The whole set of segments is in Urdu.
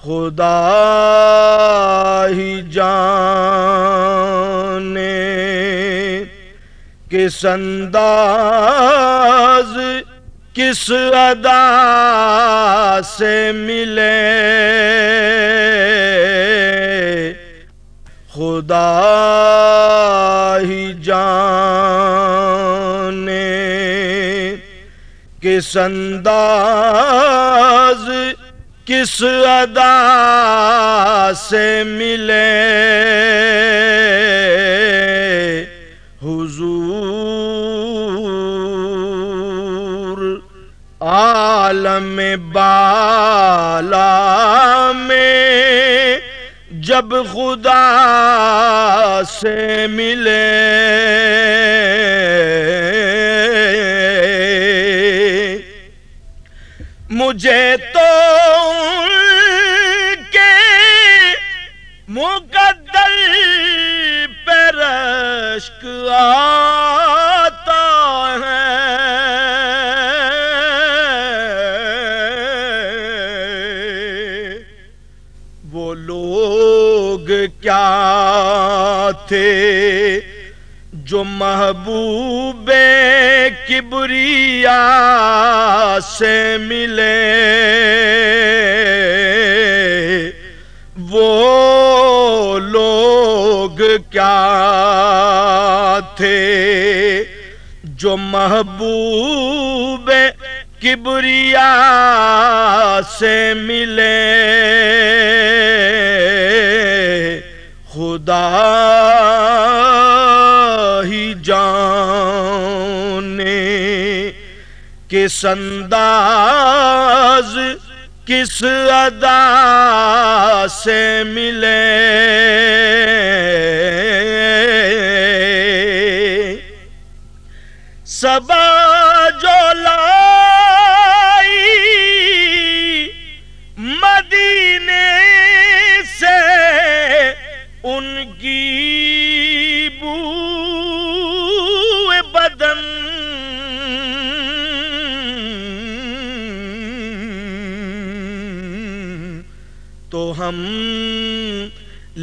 خدا ہی جانے کس انداز کس ادا سے ملے، خدا ہی جانے کس انداز کس ادا سے ملے، حضور عالم بالا میں جب خدا سے ملے، مجھے تو ان کے مقدر پہ رشک آتا ہے، وہ لوگ کیا تھے جو محبوب کبریا سے ملے، وہ لوگ کیا تھے جو محبوب کبریا سے ملے، خدا ہی جانے کس انداز کس ادا سے ملے، صبا جو لائی مدینے سے ان کی بو بدن، تو ہم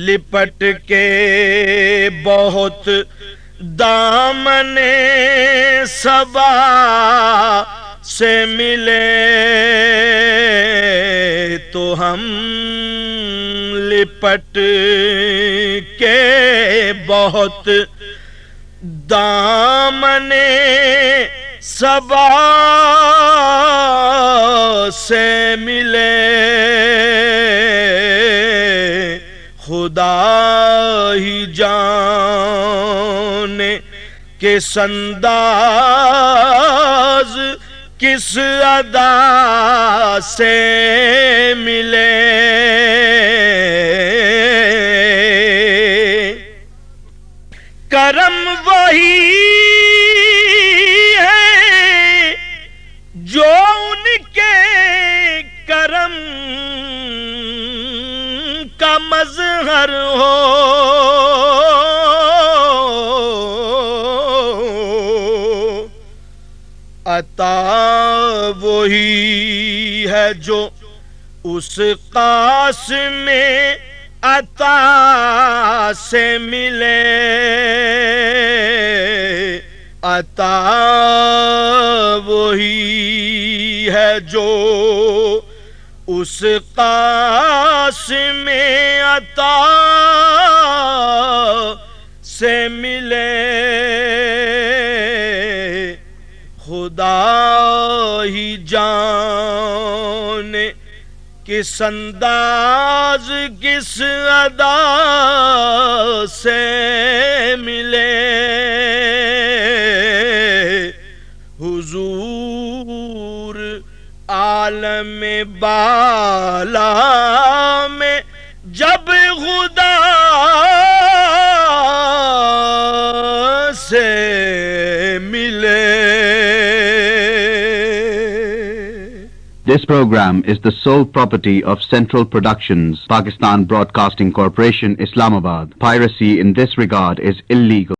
لپٹ کے بہت دامن صبا سے ملے، تو ہم لپٹ کے بہت دامن صبا سے ملے، خدا ہی جانے کس انداز کس ادا سے ملے، کرم وہی ہے جو ان کے کرم کا مظہر ہو، عطا وہی ہے جو اس قاسم عطا سے ملے، عطا وہی ہے جو اس قاسم عطا سے ملے، خدا ہی جانے کس انداز کس ادا سے ملے، حضور عالم بالا میں جب خدا سے ملے۔ This program is the sole property of Central Productions, Pakistan Broadcasting Corporation, Islamabad. Piracy in this regard is illegal.